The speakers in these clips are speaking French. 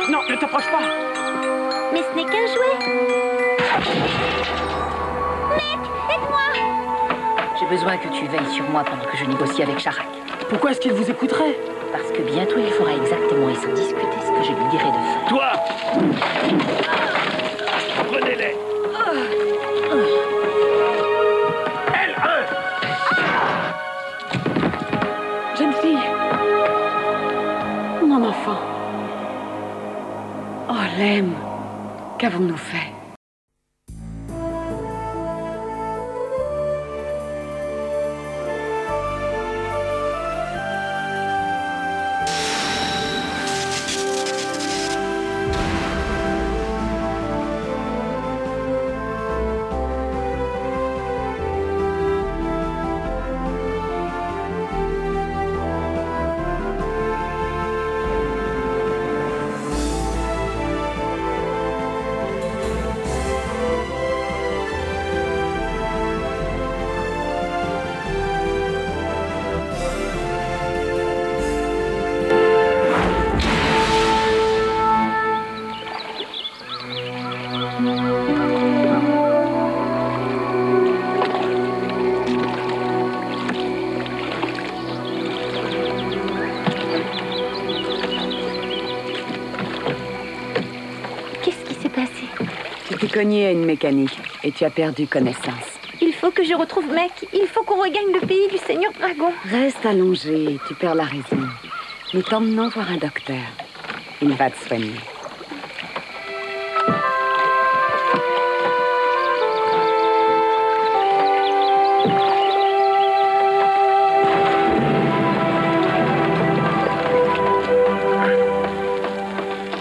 Non, ne t'approche pas. Mais ce n'est qu'un jouet. Mec, aide-moi. J'ai besoin que tu veilles sur moi pendant que je négocie avec Sharak. Pourquoi est-ce qu'il vous écouterait? Parce que bientôt il fera exactement et sans discuter ce que je lui dirai de faire. Toi! Prenez-les! Jeune fille. Mon enfant. Oh, Lem. Qu'avons-nous fait? Tu t'es cogné à une mécanique et tu as perdu connaissance. Il faut que je retrouve Mec. Il faut qu'on regagne le pays du Seigneur Dragon. Reste allongé, tu perds la raison. Nous t'emmenons voir un docteur. Il va te soigner.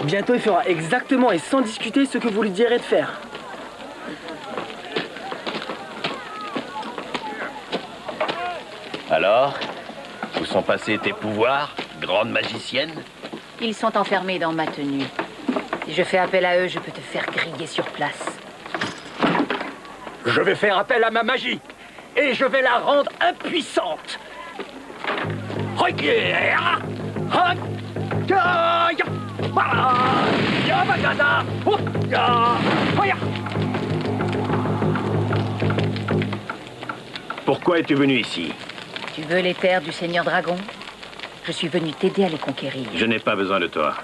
Bientôt, il fera exactement et sans discuter ce que vous lui direz de faire. Alors, où sont passés tes pouvoirs, grande magicienne? Ils sont enfermés dans ma tenue. Si je fais appel à eux, je peux te faire griller sur place. Je vais faire appel à ma magie et je vais la rendre impuissante. Pourquoi es-tu venu ici? Tu veux les terres du Seigneur Dragon? Je suis venu t'aider à les conquérir. Je n'ai pas besoin de toi.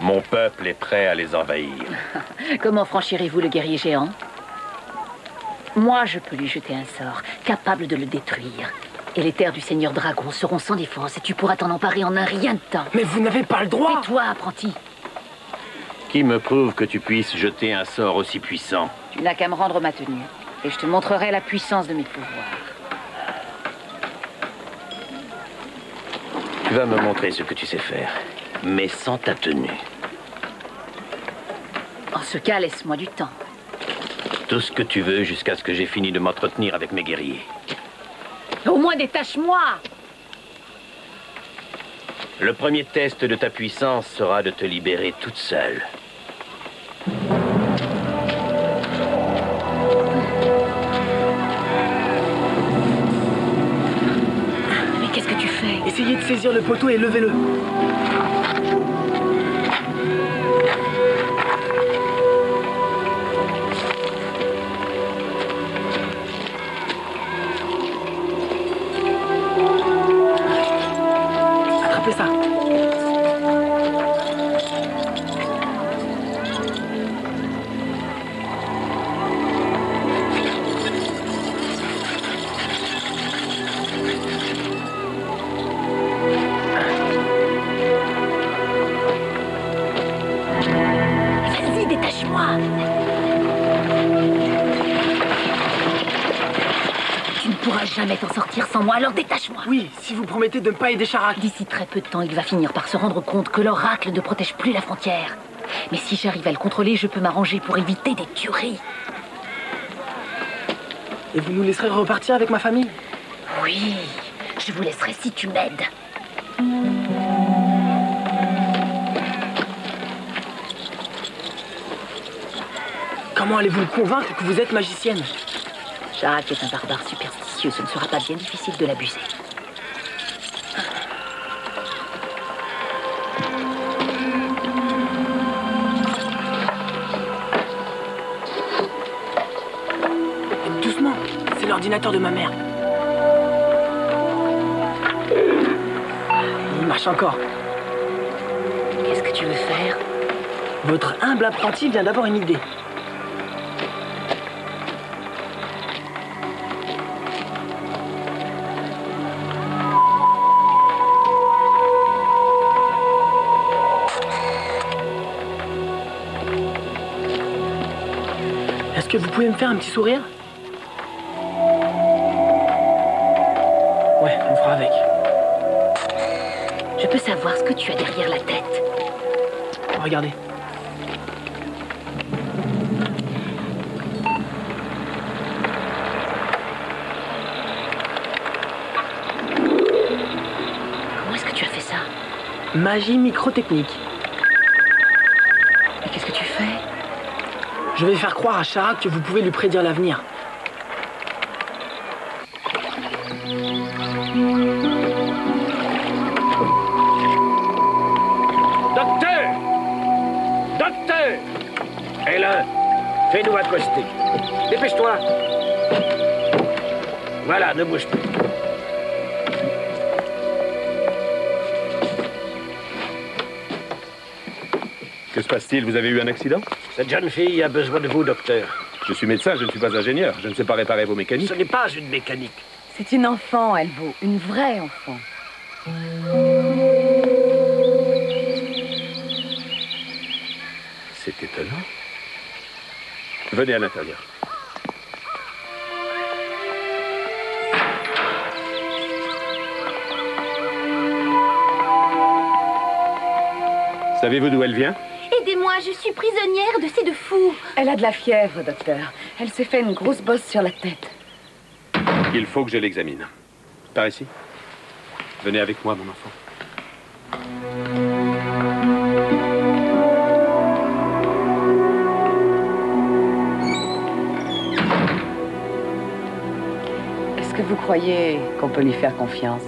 Mon peuple est prêt à les envahir. Comment franchirez-vous le guerrier géant? Moi, je peux lui jeter un sort, capable de le détruire. Et les terres du Seigneur Dragon seront sans défense et tu pourras t'en emparer en un rien de temps. Mais vous n'avez pas le droit! Tais-toi, apprenti. Qui me prouve que tu puisses jeter un sort aussi puissant? Tu n'as qu'à me rendre ma tenue. Et je te montrerai la puissance de mes pouvoirs. Tu vas me montrer ce que tu sais faire, mais sans ta tenue. En ce cas, laisse-moi du temps. Tout ce que tu veux jusqu'à ce que j'ai fini de m'entretenir avec mes guerriers. Au moins détache-moi! Le premier test de ta puissance sera de te libérer toute seule. Mais qu'est-ce que tu fais? Essayez de saisir le poteau et levez-le. Attrapez ça. Vas-y, détache-moi! Tu ne pourras jamais t'en sortir sans moi, alors détache-moi! Oui, si vous promettez de ne pas aider Sharak. D'ici très peu de temps, il va finir par se rendre compte que l'oracle ne protège plus la frontière. Mais si j'arrive à le contrôler, je peux m'arranger pour éviter des tueries. Et vous nous laisserez repartir avec ma famille? Oui, je vous laisserai si tu m'aides. Comment allez-vous le convaincre que vous êtes magicienne? Sharak est un barbare superstitieux, ce ne sera pas bien difficile de l'abuser. l'ordinateur de ma mère. Il marche encore. Qu'est-ce que tu veux faire? Votre humble apprenti vient d'avoir une idée. Est-ce que vous pouvez me faire un petit sourire? Ouais, on fera avec. Je peux savoir ce que tu as derrière la tête. Regardez. Comment est-ce que tu as fait ça? Magie microtechnique. Et qu'est-ce que tu fais? Je vais faire croire à Shara que vous pouvez lui prédire l'avenir. Docteur! Docteur! Hélène, fais-nous accoster. Dépêche-toi. Voilà, ne bouge plus. Que se passe-t-il? Vous avez eu un accident? Cette jeune fille a besoin de vous, docteur. Je suis médecin, je ne suis pas ingénieur. Je ne sais pas réparer vos mécaniques. Ce n'est pas une mécanique. C'est une enfant, Elvo. Une vraie enfant. C'est étonnant. Venez à l'intérieur. Savez-vous d'où elle vient? Aidez-moi, je suis prisonnière de ces deux fous. Elle a de la fièvre, docteur. Elle s'est fait une grosse bosse sur la tête. Il faut que je l'examine. Par ici. Venez avec moi, mon enfant. Est-ce que vous croyez qu'on peut lui faire confiance?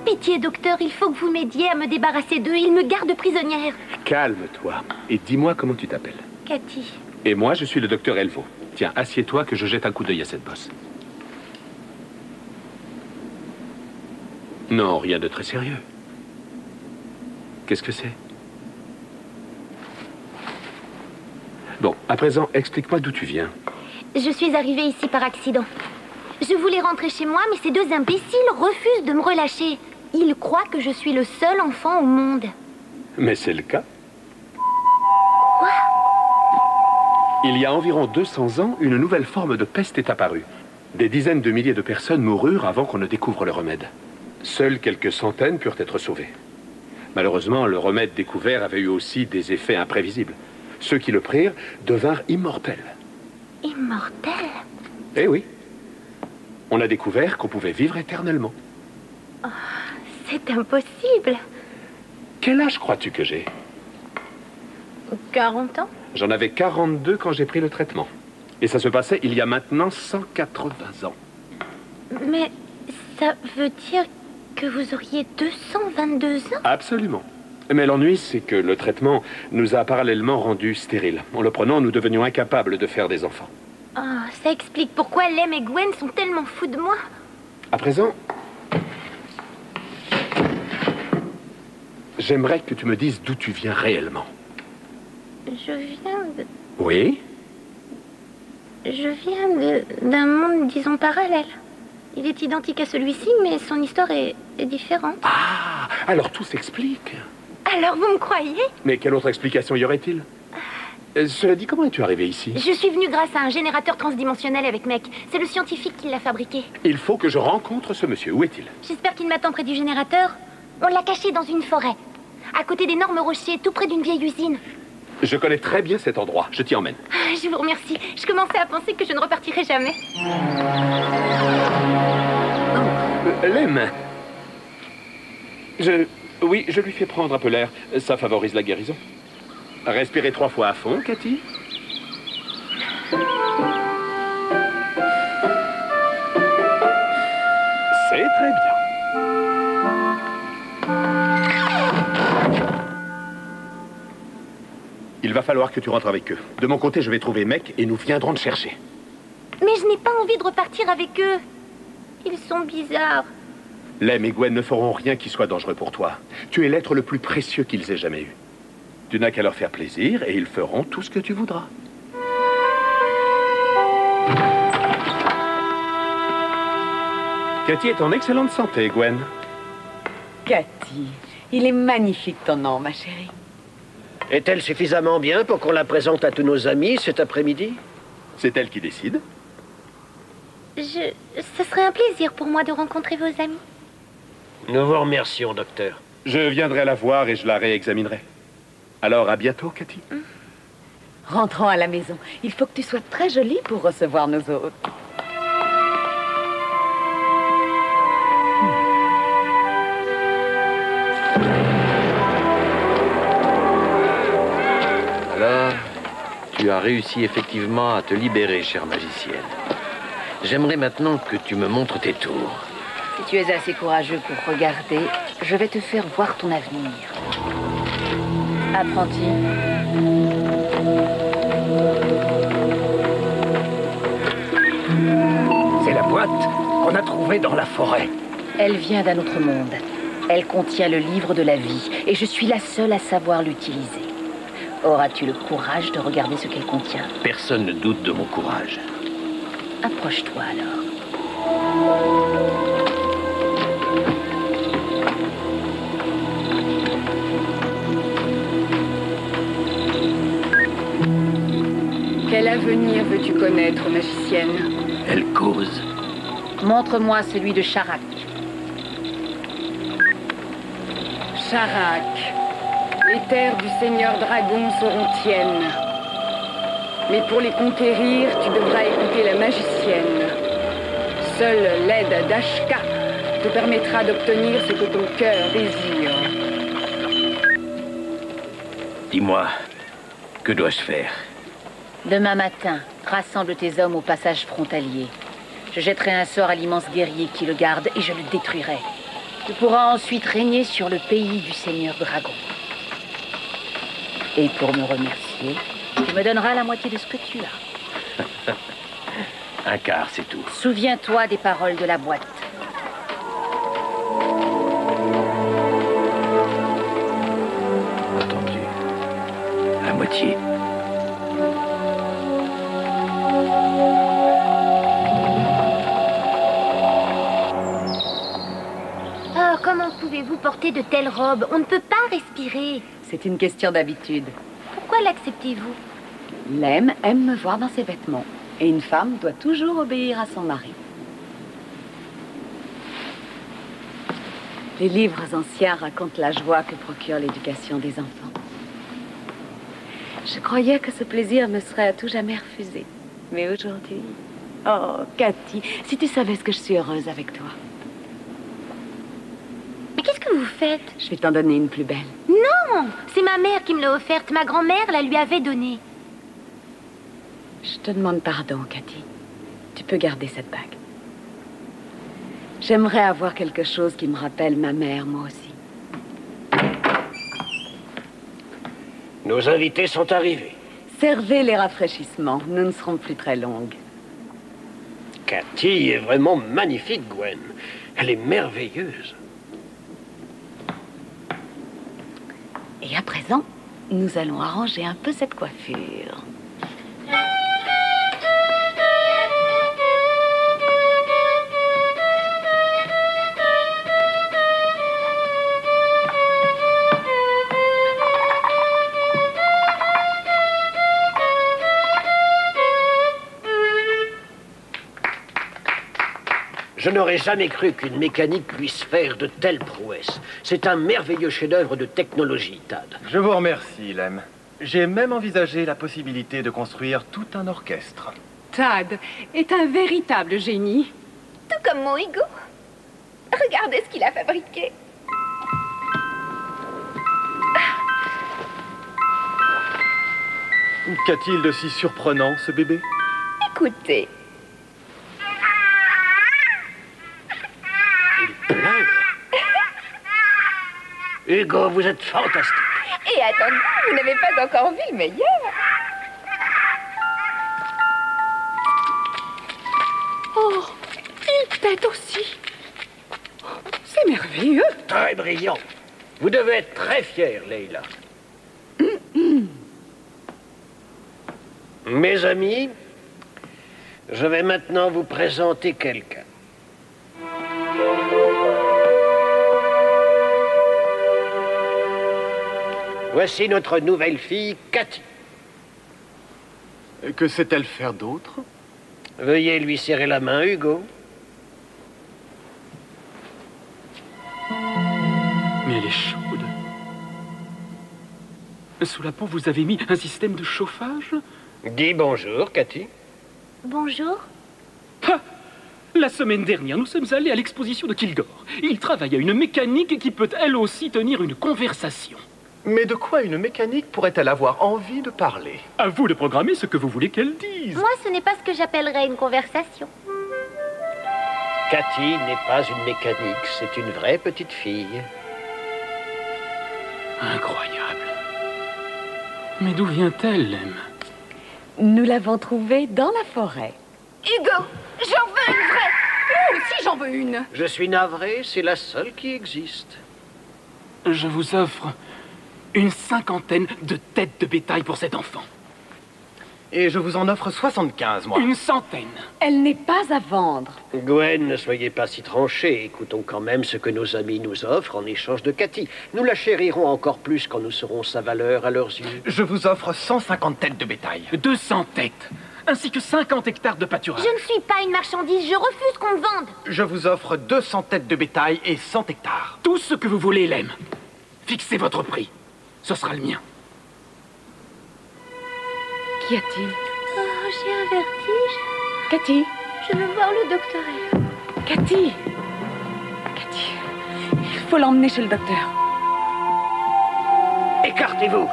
Pitié, docteur, il faut que vous m'aidiez à me débarrasser d'eux. Ils me gardent prisonnière. Calme-toi et dis-moi comment tu t'appelles. Cathy. Et moi, je suis le docteur Elvo. Tiens, assieds-toi que je jette un coup d'œil à cette bosse. Non, rien de très sérieux. Qu'est-ce que c'est? Bon, à présent, explique-moi d'où tu viens. Je suis arrivée ici par accident. Je voulais rentrer chez moi, mais ces deux imbéciles refusent de me relâcher. Ils croient que je suis le seul enfant au monde. Mais c'est le cas. Il y a environ 200 ans, une nouvelle forme de peste est apparue. Des dizaines de milliers de personnes moururent avant qu'on ne découvre le remède. Seules quelques centaines purent être sauvées. Malheureusement, le remède découvert avait eu aussi des effets imprévisibles. Ceux qui le prirent devinrent immortels. Immortel? Eh oui. On a découvert qu'on pouvait vivre éternellement. Oh, c'est impossible. Quel âge crois-tu que j'ai? 40 ans? J'en avais 42 quand j'ai pris le traitement. Et ça se passait il y a maintenant 180 ans. Mais ça veut dire que vous auriez 222 ans? Absolument. Mais l'ennui, c'est que le traitement nous a parallèlement rendus stériles. En le prenant, nous devenions incapables de faire des enfants. Oh, ça explique pourquoi Lem et Gwen sont tellement fous de moi. À présent, j'aimerais que tu me dises d'où tu viens réellement. Je viens de... Oui? d'un monde, disons, parallèle. Il est identique à celui-ci, mais son histoire est différente. Ah, alors tout s'explique. Alors vous me croyez? Mais quelle autre explication y aurait-il? Cela dit, comment es-tu arrivé ici? Je suis venue grâce à un générateur transdimensionnel avec Mec. C'est le scientifique qui l'a fabriqué. Il faut que je rencontre ce monsieur. Où est-il? J'espère qu'il m'attend près du générateur. On l'a caché dans une forêt, à côté d'énormes rochers, tout près d'une vieille usine. Je connais très bien cet endroit. Je t'y emmène. Ah, je vous remercie. Je commençais à penser que je ne repartirai jamais. Lem. Oui, je lui fais prendre un peu l'air. Ça favorise la guérison. Respirez 3 fois à fond, Cathy. C'est très bien. Il va falloir que tu rentres avec eux. De mon côté, je vais trouver Mec et nous viendrons te chercher. Mais je Je n'ai pas envie de repartir avec eux. Ils sont bizarres. Lem et Gwen ne feront rien qui soit dangereux pour toi. Tu es l'être le plus précieux qu'ils aient jamais eu. Tu n'as qu'à leur faire plaisir et ils feront tout ce que tu voudras. Cathy est en excellente santé, Gwen. Cathy, il est magnifique ton nom, ma chérie. Est-elle suffisamment bien pour qu'on la présente à tous nos amis cet après-midi? C'est elle qui décide. Ce serait un plaisir pour moi de rencontrer vos amis. Nous vous remercions, docteur. Je viendrai la voir et je la réexaminerai. Alors, à bientôt, Cathy. Rentrons à la maison. Il faut que tu sois très jolie pour recevoir nos hôtes. Alors, tu as réussi effectivement à te libérer, chère magicienne. J'aimerais maintenant que tu me montres tes tours. Si tu es assez courageux pour regarder, je vais te faire voir ton avenir. Apprenti. C'est la boîte qu'on a trouvée dans la forêt. Elle vient d'un autre monde. Elle contient le livre de la vie, et je suis la seule à savoir l'utiliser. Auras-tu le courage de regarder ce qu'elle contient? Personne ne doute de mon courage. Approche-toi alors. Quel avenir veux-tu connaître, magicienne? Elle cause. Montre-moi celui de Charak. Charak, les terres du Seigneur Dragon seront tiennes. Mais pour les conquérir, tu devras écouter la magicienne. Seule l'aide d'Ashka te permettra d'obtenir ce que ton cœur désire. Dis-moi, que dois-je faire? Demain matin, rassemble tes hommes au passage frontalier. Je jetterai un sort à l'immense guerrier qui le garde et je le détruirai. Tu pourras ensuite régner sur le pays du Seigneur Dragon. Et pour me remercier, tu me donneras la moitié de ce que tu as. Un quart, c'est tout. Souviens-toi des paroles de la boîte. Entendu. La moitié. Oh, comment pouvez-vous porter de telles robes? On ne peut pas respirer. C'est une question d'habitude. Pourquoi l'acceptez-vous? Lem aime me voir dans ses vêtements. Et une femme doit toujours obéir à son mari. Les livres anciens racontent la joie que procure l'éducation des enfants. Je croyais que ce plaisir me serait à tout jamais refusé. Mais aujourd'hui... Oh, Cathy, si tu savais ce que je suis heureuse avec toi. Mais qu'est-ce que vous faites? Je vais t'en donner une plus belle. Non, c'est ma mère qui me l'a offerte. Ma grand-mère la lui avait donnée. Je te demande pardon, Cathy. Tu peux garder cette bague. J'aimerais avoir quelque chose qui me rappelle ma mère, moi aussi. Nos invités sont arrivés. Servez les rafraîchissements. Nous ne serons plus très longues. Cathy est vraiment magnifique, Gwen. Elle est merveilleuse. Et à présent, nous allons arranger un peu cette coiffure. Je n'aurais jamais cru qu'une mécanique puisse faire de telles prouesses. C'est un merveilleux chef-d'œuvre de technologie, Tad. Je vous remercie, Lem. J'ai même envisagé la possibilité de construire tout un orchestre. Tad est un véritable génie. Tout comme mon Hugo. Regardez ce qu'il a fabriqué. Qu'a-t-il de si surprenant, ce bébé? Écoutez. Pleure. Hugo, vous êtes fantastique. Et attendez, vous n'avez pas encore vu le meilleur. Oh, il pète aussi. C'est merveilleux. Très brillant. Vous devez être très fière, Leila. Mes amis, je vais maintenant vous présenter quelqu'un. Voici notre nouvelle fille, Cathy. Que sait-elle faire d'autre? Veuillez lui serrer la main, Hugo. Mais elle est chaude. Sous la peau, vous avez mis un système de chauffage? Dis bonjour, Cathy. Bonjour. Ha! La semaine dernière, nous sommes allés à l'exposition de Kilgore. Il travaille à une mécanique qui peut elle aussi tenir une conversation. Mais de quoi une mécanique pourrait-elle avoir envie de parler? À vous de programmer ce que vous voulez qu'elle dise. Moi, ce n'est pas ce que j'appellerais une conversation. Cathy n'est pas une mécanique, c'est une vraie petite fille. Incroyable. Mais d'où vient-elle, Lem? Nous l'avons trouvée dans la forêt. Hugo, j'en veux une vraie. Moi aussi, j'en veux une. Je suis navré, c'est la seule qui existe. Je vous offre une 50aine de têtes de bétail pour cet enfant. Et je vous en offre 75, moi. Une 100aine. Elle n'est pas à vendre. Gwen, ne soyez pas si tranchés. Écoutons quand même ce que nos amis nous offrent en échange de Cathy. Nous la chérirons encore plus quand nous serons sa valeur à leurs yeux. Je vous offre 150 têtes de bétail. 200 têtes, ainsi que 50 hectares de pâturage. Je ne suis pas une marchandise, je refuse qu'on me vende. Je vous offre 200 têtes de bétail et 100 hectares. Tout ce que vous voulez, Lem. Fixez votre prix. Ce sera le mien. Qu'y a-t-il? Oh, j'ai un vertige. Cathy? Je veux voir le docteur. Cathy? Cathy, il faut l'emmener chez le docteur. Écartez-vous.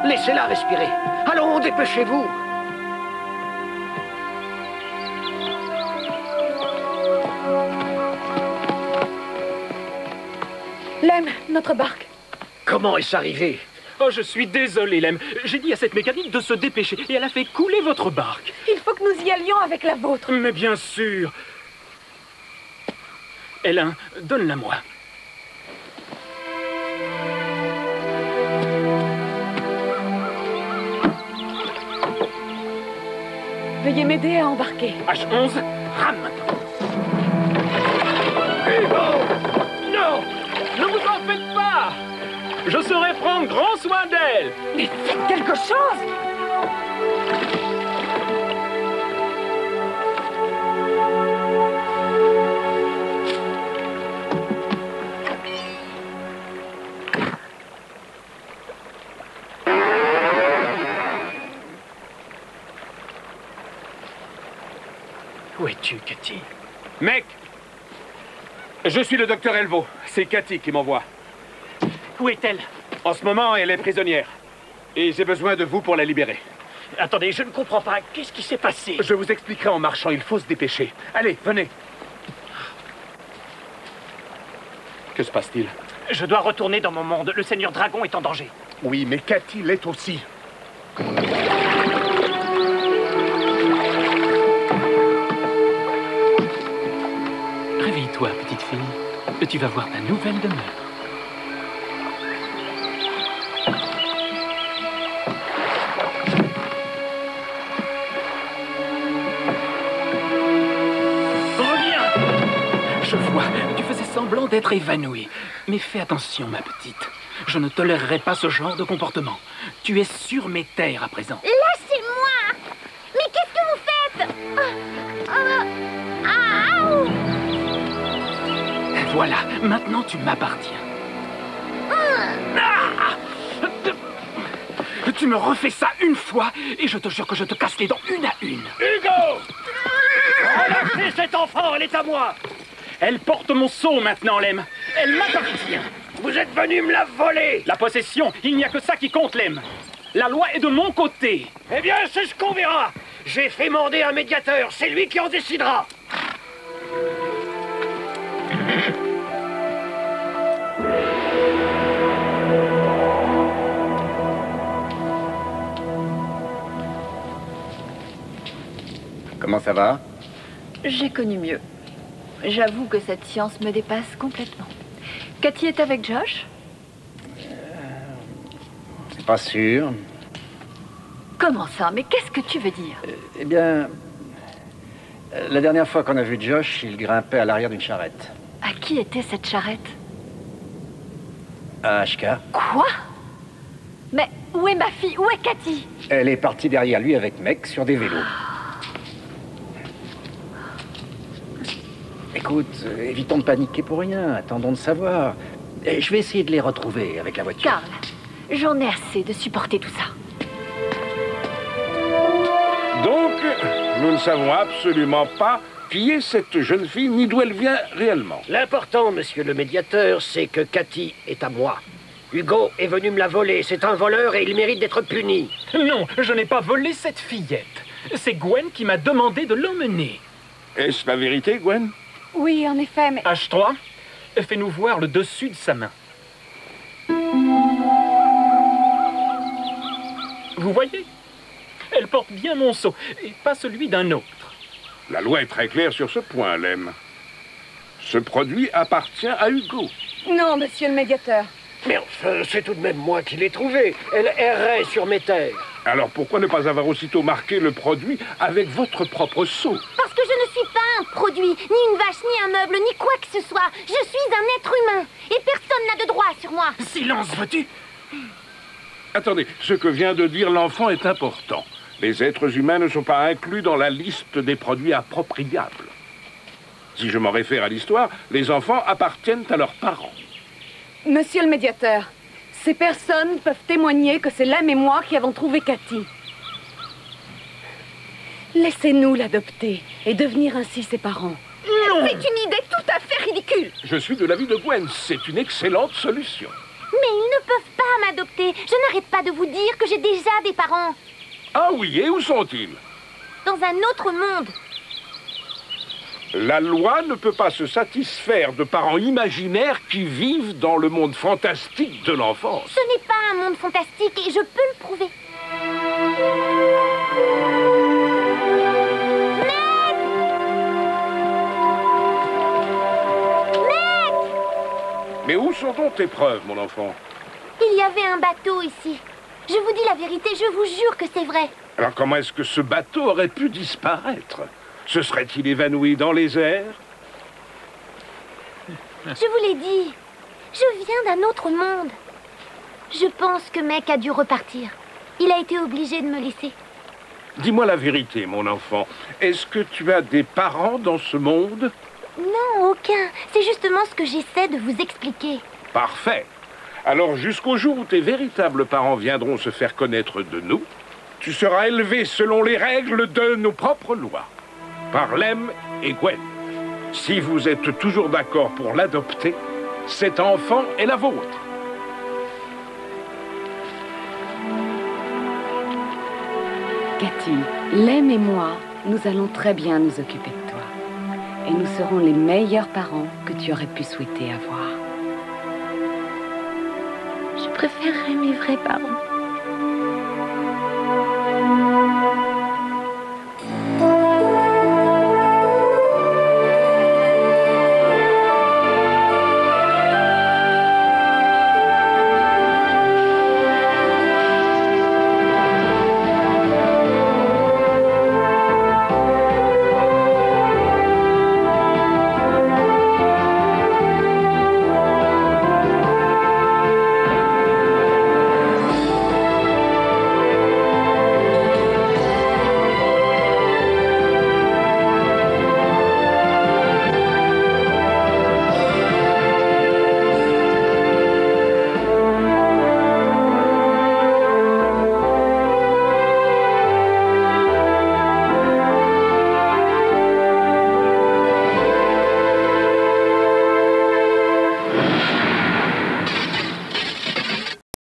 Laissez-la respirer. Allons, dépêchez-vous. Lem, notre barque. Comment est-ce arrivé? Oh, je suis désolé, Lem. J'ai dit à cette mécanique de se dépêcher et elle a fait couler votre barque. Il faut que nous y allions avec la vôtre. Mais bien sûr. Hélène, donne-la moi. Veuillez m'aider à embarquer. H11, rame. Non! Ne vous en faites pas! Je saurai prendre grand soin d'elle! Mais faites quelque chose! Où es-tu, Cathy? Mec! Je suis le docteur Elvo. C'est Cathy qui m'envoie. Où est-elle? En ce moment, elle est prisonnière. Et j'ai besoin de vous pour la libérer. Attendez, je ne comprends pas. Qu'est-ce qui s'est passé? Je vous expliquerai en marchant. Il faut se dépêcher. Allez, venez. Que se passe-t-il? Je dois retourner dans mon monde. Le Seigneur Dragon est en danger. Oui, mais Cathy l'est aussi. Réveille-toi, petite fille. Tu vas voir ta nouvelle demeure. Je vois, tu faisais semblant d'être évanouie. Mais fais attention, ma petite. Je ne tolérerai pas ce genre de comportement. Tu es sur mes terres à présent. Lâchez-moi! Mais qu'est-ce que vous faites? Voilà, maintenant tu m'appartiens. Ah! Tu me refais ça une fois et je te jure que je te casse les dents une à une. Hugo! Relâchez cet enfant, elle est à moi! Elle porte mon sceau maintenant, Lem. Elle m'appartient. Vous êtes venu me la voler! La possession, il n'y a que ça qui compte, Lem. La loi est de mon côté. Eh bien, c'est ce qu'on verra! J'ai fait mander un médiateur, c'est lui qui en décidera! Comment ça va? J'ai connu mieux. J'avoue que cette science me dépasse complètement. Cathy est avec Josh? C'est pas sûr. Comment ça? Mais qu'est-ce que tu veux dire? Eh bien, la dernière fois qu'on a vu Josh, il grimpait à l'arrière d'une charrette. À qui était cette charrette? À HK. Quoi? Mais où est ma fille? Où est Cathy? Elle est partie derrière lui avec Meg sur des vélos. Écoute, évitons de paniquer pour rien. Attendons de savoir. Et je vais essayer de les retrouver avec la voiture. Carl, j'en ai assez de supporter tout ça. Donc, nous ne savons absolument pas qui est cette jeune fille, ni d'où elle vient réellement. L'important, monsieur le médiateur, c'est que Cathy est à moi. Hugo est venu me la voler. C'est un voleur et il mérite d'être puni. Non, je n'ai pas volé cette fillette. C'est Gwen qui m'a demandé de l'emmener. Est-ce la vérité, Gwen? Oui, en effet, mais... H3, fais-nous voir le dessus de sa main. Vous voyez? Elle porte bien mon sceau, et pas celui d'un autre. La loi est très claire sur ce point, Lem. Ce produit appartient à Hugo. Non, monsieur le médiateur. Mais enfin, c'est tout de même moi qui l'ai trouvée. Elle errait sur mes terres. Alors pourquoi ne pas avoir aussitôt marqué le produit avec votre propre sceau? Parce que je ne suis pas un produit, ni une vache, ni un meuble, ni quoi que ce soit. Je suis un être humain, et personne n'a de droit sur moi. Silence, veux-tu? Attendez, ce que vient de dire l'enfant est important. Les êtres humains ne sont pas inclus dans la liste des produits appropriables. Si je m'en réfère à l'histoire, les enfants appartiennent à leurs parents. Monsieur le médiateur, ces personnes peuvent témoigner que c'est Lem et moi qui avons trouvé Cathy. Laissez-nous l'adopter et devenir ainsi ses parents. Non! C'est une idée tout à fait ridicule. Je suis de l'avis de Gwen, c'est une excellente solution. Mais ils ne peuvent pas m'adopter. Je n'arrête pas de vous dire que j'ai déjà des parents. Ah oui, et où sont-ils? Dans un autre monde. La loi ne peut pas se satisfaire de parents imaginaires qui vivent dans le monde fantastique de l'enfance. Ce n'est pas un monde fantastique et je peux le prouver. Mais où sont donc tes preuves, mon enfant? Il y avait un bateau ici. Je vous dis la vérité, je vous jure que c'est vrai. Alors comment est-ce que ce bateau aurait pu disparaître? Se serait-il évanoui dans les airs? Je vous l'ai dit. Je viens d'un autre monde. Je pense que Mec a dû repartir. Il a été obligé de me laisser. Dis-moi la vérité, mon enfant. Est-ce que tu as des parents dans ce monde? Non, aucun. C'est justement ce que j'essaie de vous expliquer. Parfait. Alors jusqu'au jour où tes véritables parents viendront se faire connaître de nous, tu seras élevé selon les règles de nos propres lois, par Lem et Gwen. Si vous êtes toujours d'accord pour l'adopter, cet enfant est la vôtre. Cathy, Lem et moi, nous allons très bien nous occuper de toi. Et nous serons les meilleurs parents que tu aurais pu souhaiter avoir. Je préférerais mes vrais parents.